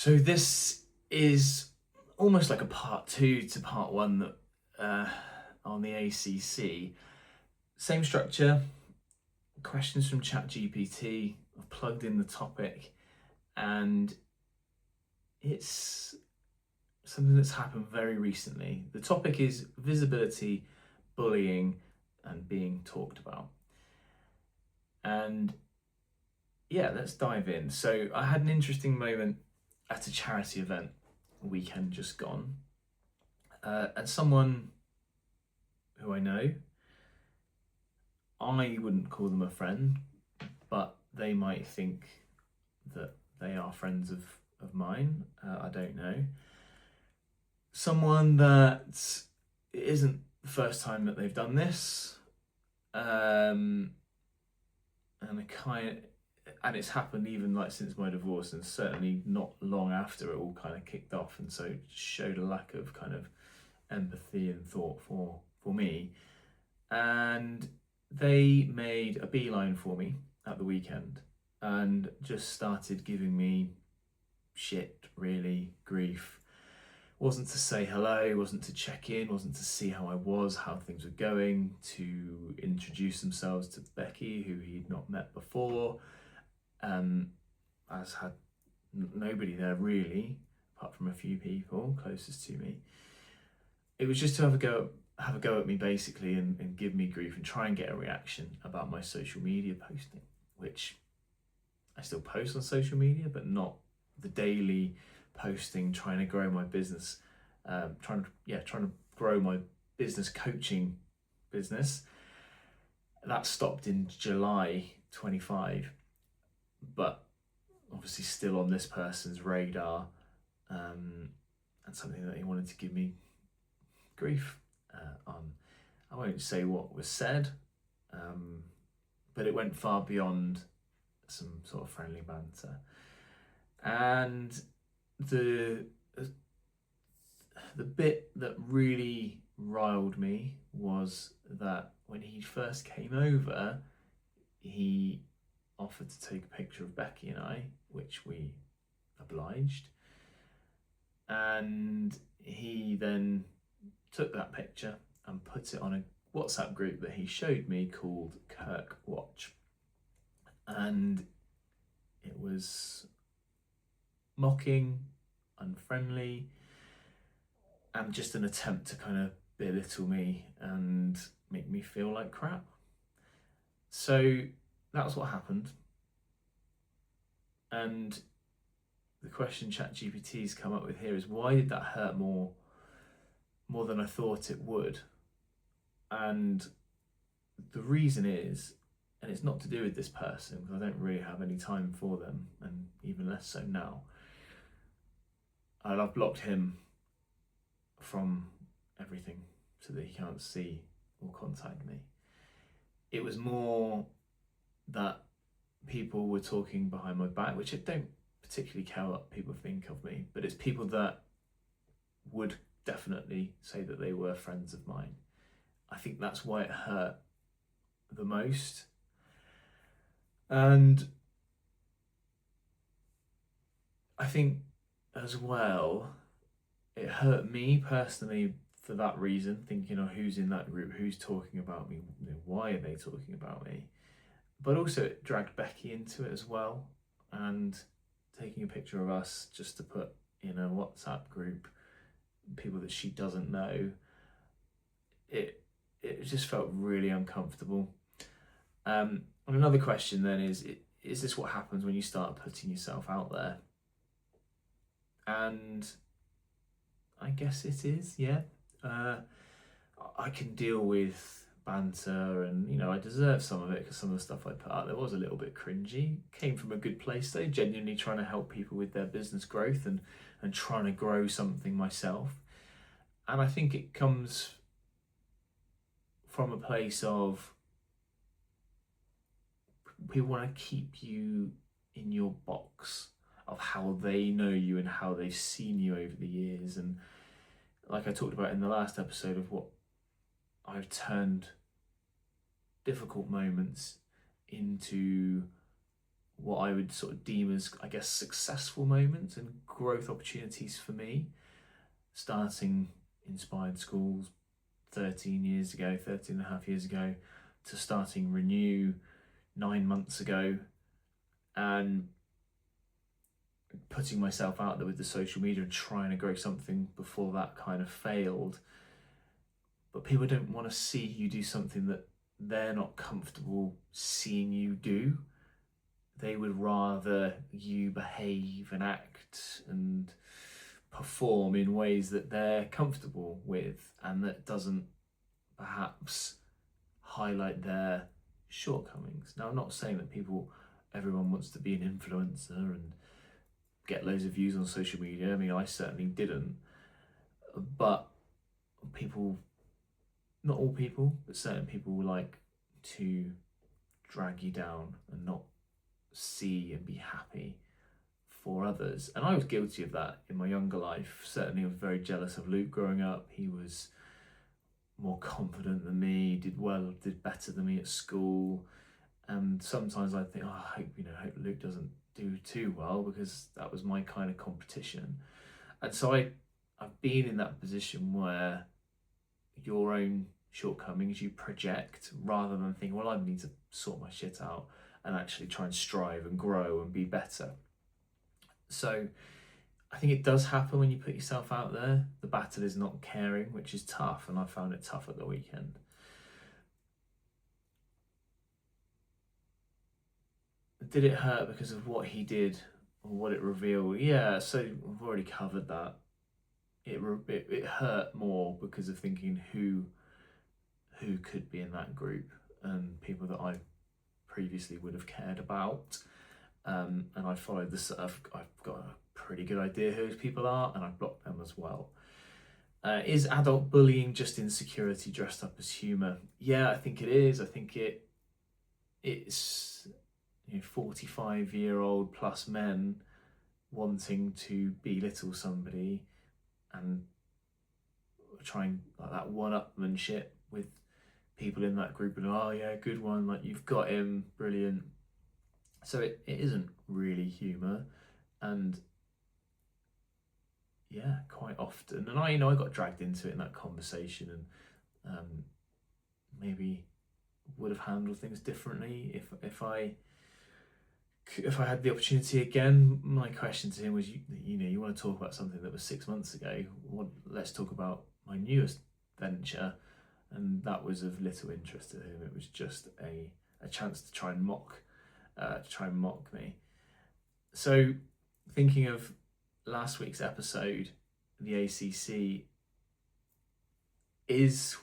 So this is almost like a part two to part one that on the ACC. Same structure, questions from ChatGPT. I've plugged in the topic, and it's something that's happened very recently. The topic is visibility, bullying, and being talked about. And yeah, let's dive in. So I had an interesting moment at a charity event weekend just gone, and someone who I know, I wouldn't call them a friend, but they might think that they are friends of mine. I don't know. Someone that it isn't the first time that they've done this, and and it's happened even like since my divorce, and certainly not long after it all kind of kicked off, and so it showed a lack of kind of empathy and thought for me. And they made a beeline for me at the weekend and just started giving me shit, really, grief. Wasn't to say hello, wasn't to check in, wasn't to see how I was, how things were going, to introduce themselves to Becky, who he'd not met before. As had nobody there really, apart from a few people closest to me. It was just to have a go at me basically, and give me grief and try and get a reaction about my social media posting, which I still post on social media, but not the daily posting, trying to grow my business, trying to grow my business coaching business. That stopped in July 25, but obviously still on this person's radar, and something that he wanted to give me grief on. I won't say what was said, but it went far beyond some sort of friendly banter. And the bit that really riled me was that when he first came over, he offered to take a picture of Becky and I, which we obliged. And he then took that picture and put it on a WhatsApp group that he showed me called Kirk Watch. And it was mocking, unfriendly, and just an attempt to kind of belittle me and make me feel like crap. So that's what happened. And the question ChatGPT's come up with here is, why did that hurt more than I thought it would? And the reason is, and it's not to do with this person, because I don't really have any time for them, and even less so now. I've blocked him from everything so that he can't see or contact me. It was more that people were talking behind my back, which I don't particularly care what people think of me, but it's people that would definitely say that they were friends of mine. I think that's why it hurt the most. And I think as well, it hurt me personally for that reason, thinking, oh, who's in that group, who's talking about me, why are they talking about me? But also it dragged Becky into it as well, and taking a picture of us just to put in a WhatsApp group, people that she doesn't know, it just felt really uncomfortable. And another question then is this what happens when you start putting yourself out there? And I guess it is, yeah. I can deal with banter, and I deserve some of it because some of the stuff I put out there was a little bit cringy. Came from a good place though, genuinely trying to help people with their business growth and trying to grow something myself. And I think it comes from a place of people want to keep you in your box of how they know you and how they've seen you over the years. And like I talked about in the last episode, of what I've turned difficult moments into what I would sort of deem as, I guess, successful moments and growth opportunities for me, starting Inspired Schools 13 and a half years ago, to starting Renew 9 months ago, and putting myself out there with the social media and trying to grow something before that kind of failed. But people don't want to see you do something that they're not comfortable seeing you do. They would rather you behave and act and perform in ways that they're comfortable with and that doesn't perhaps highlight their shortcomings. Now, I'm not saying that everyone wants to be an influencer and get loads of views on social media. I mean, I certainly didn't. But people, not all people, but certain people like to drag you down and not see and be happy for others. And I was guilty of that in my younger life. Certainly I was very jealous of Luke growing up. He was more confident than me, did better than me at school. And sometimes I think, oh, I hope Luke doesn't do too well, because that was my kind of competition. And so I've been in that position where your own shortcomings you project, rather than think, well, I need to sort my shit out and actually try and strive and grow and be better. So I think it does happen when you put yourself out there. The battle is not caring, which is tough, and I found it tough at the weekend. Did it hurt because of what he did or what it revealed? Yeah, so we've already covered that. It hurt more because of thinking who could be in that group, and people that I previously would have cared about. And I followed this. I've got a pretty good idea who those people are, and I've blocked them as well. Is adult bullying just insecurity dressed up as humour? Yeah, I think it is. I think it's 45-year-old plus men wanting to belittle somebody and trying like that one-upmanship with people in that group, and oh yeah, good one, like you've got him, brilliant. So it isn't really humour, and yeah, quite often, and I got dragged into it in that conversation, and maybe would have handled things differently if I had the opportunity again. My question to him was, you want to talk about something that was 6 months ago? Let's talk about my newest venture. And that was of little interest to him. It was just a chance to try and mock me. So, thinking of last week's episode, the ACC,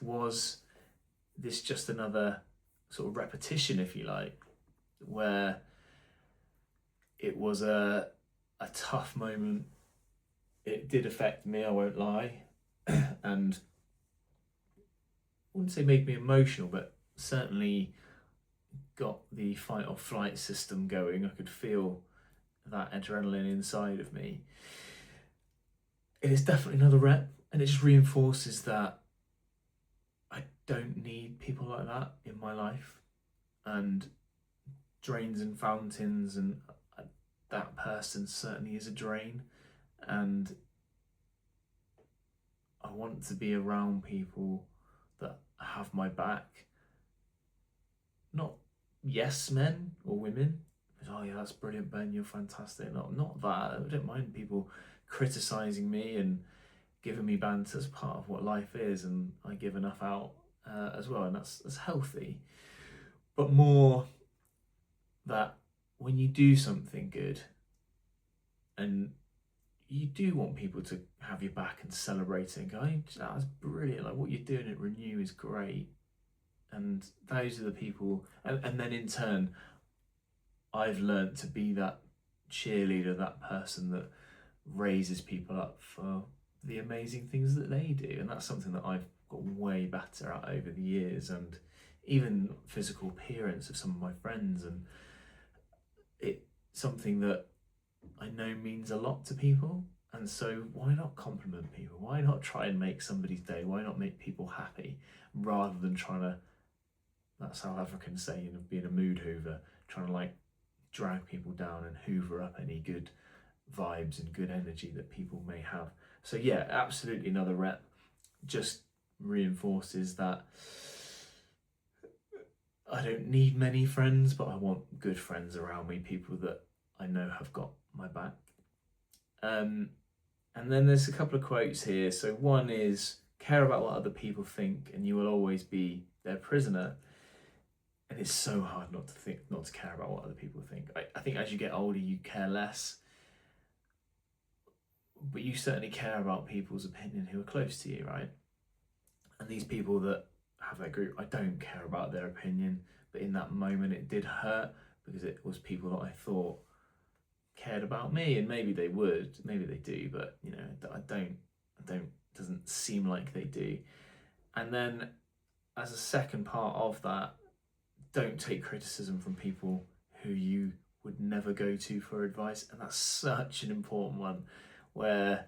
was this just another sort of repetition, if you like, where it was a tough moment. It did affect me, I won't lie, and I wouldn't say made me emotional, but certainly got the fight or flight system going. I could feel that adrenaline inside of me. It is definitely another rep, and it just reinforces that I don't need people like that in my life, and drains and fountains, and that person certainly is a drain, and I want to be around people that have my back, not yes men or women. Oh yeah, that's brilliant, Ben, you're fantastic. Not that. I don't mind people criticising me and giving me banter as part of what life is, and I give enough out as well, and that's healthy. But more that when you do something good, and you do want people to have your back and celebrate it and go, hey, that's brilliant, like what you're doing at Renew is great. And those are the people, and then in turn, I've learned to be that cheerleader, that person that raises people up for the amazing things that they do. And that's something that I've got way better at over the years, and even physical appearance of some of my friends, and it's something that I know means a lot to people. And so why not compliment people? Why not try and make somebody's day? Why not make people happy, rather than trying to, that South African saying of being a mood hoover, trying to like drag people down and hoover up any good vibes and good energy that people may have. So yeah, absolutely another rep. Just reinforces that I don't need many friends, but I want good friends around me, people that I know have got my back. And then there's a couple of quotes here. So one is, care about what other people think and you will always be their prisoner. And it's so hard not to care about what other people think. I think as you get older, you care less, but you certainly care about people's opinion who are close to you, right? And these people that have their group, I don't care about their opinion, but in that moment it did hurt because it was people that I thought cared about me, and maybe they would, maybe they do, but you know, I don't, doesn't seem like they do. And then as a second part of that, don't take criticism from people who you would never go to for advice. And that's such an important one, where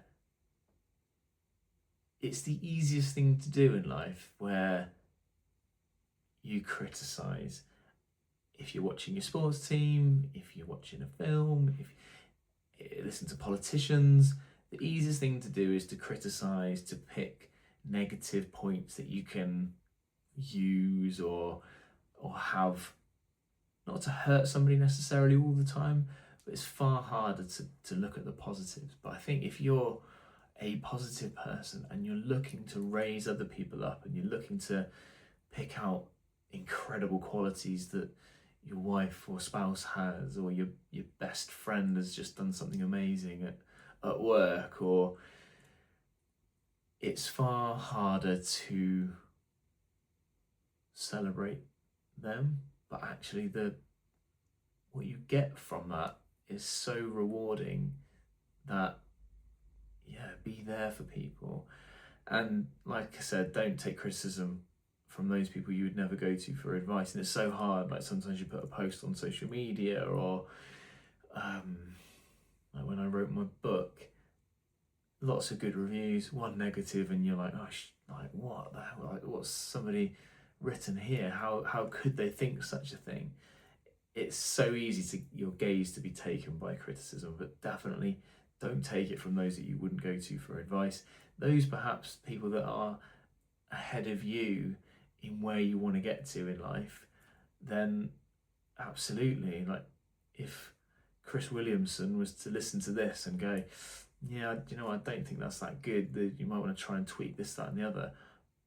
it's the easiest thing to do in life, where you criticize. If you're watching your sports team, if you're watching a film, if you listen to politicians, the easiest thing to do is to criticize, to pick negative points that you can use or have, not to hurt somebody necessarily all the time, but it's far harder to look at the positives. But I think if you're a positive person and you're looking to raise other people up and you're looking to pick out incredible qualities that your wife or spouse has, or your best friend has just done something amazing at work, or it's far harder to celebrate them, but actually what you get from that is so rewarding that, yeah, be there for people. And like I said, don't take criticism from those people you would never go to for advice. And it's so hard, like sometimes you put a post on social media, or like when I wrote my book, lots of good reviews, one negative, and you're like, oh, like what the hell, like what's somebody written here? How could they think such a thing? It's so easy to your gaze to be taken by criticism, but definitely don't take it from those that you wouldn't go to for advice. Those perhaps people that are ahead of you in where you want to get to in life, then absolutely, like if Chris Williamson was to listen to this and go, yeah, you know, I don't think that's that good, you might want to try and tweak this, that and the other,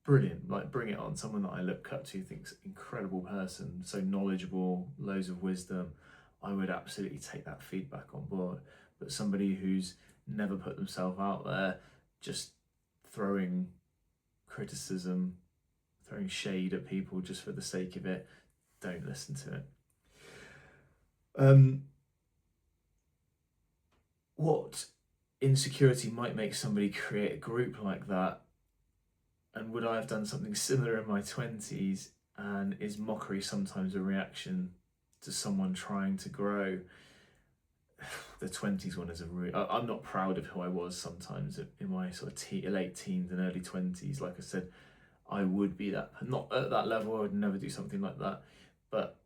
brilliant, like bring it on. Someone that I look up to, thinks incredible person, so knowledgeable, loads of wisdom, I would absolutely take that feedback on board. But somebody who's never put themselves out there, just throwing criticism, throwing shade at people just for the sake of it, don't listen to it. What insecurity might make somebody create a group like that, and would I have done something similar in my 20s, and is mockery sometimes a reaction to someone trying to grow? The 20s one is I'm not proud of who I was sometimes in my sort of late teens and early 20s. Like I said, I would be that, not at that level, I would never do something like that, but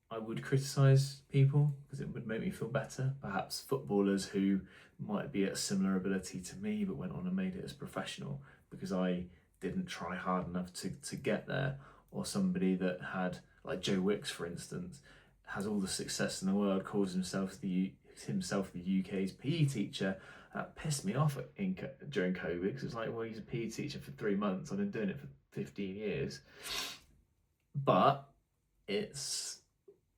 I would criticise people because it would make me feel better. Perhaps footballers who might be at a similar ability to me but went on and made it as professional because I didn't try hard enough to get there. Or somebody that had, like Joe Wicks for instance, has all the success in the world, calls himself the UK's PE teacher. That pissed me off during COVID because it's like, well, he's a PE teacher for 3 months. I've been doing it for 15 years. But it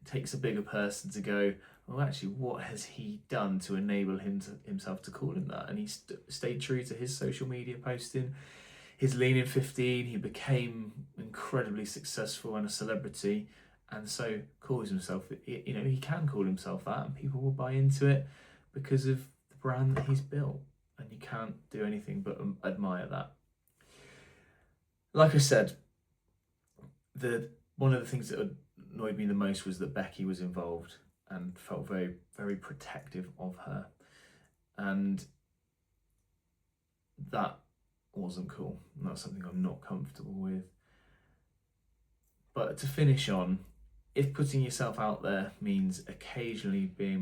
takes a bigger person to go, well, actually, what has he done to enable himself to call him that? And he stayed true to his social media posting, his lean in 15. He became incredibly successful and a celebrity, and so calls himself, you know, he can call himself that, and people will buy into it because of the brand that he's built, and you can't do anything but admire that. Like I said, one of the things that annoyed me the most was that Becky was involved and felt very, very protective of her, and that wasn't cool, and that's something I'm not comfortable with. But to finish on, if putting yourself out there means occasionally being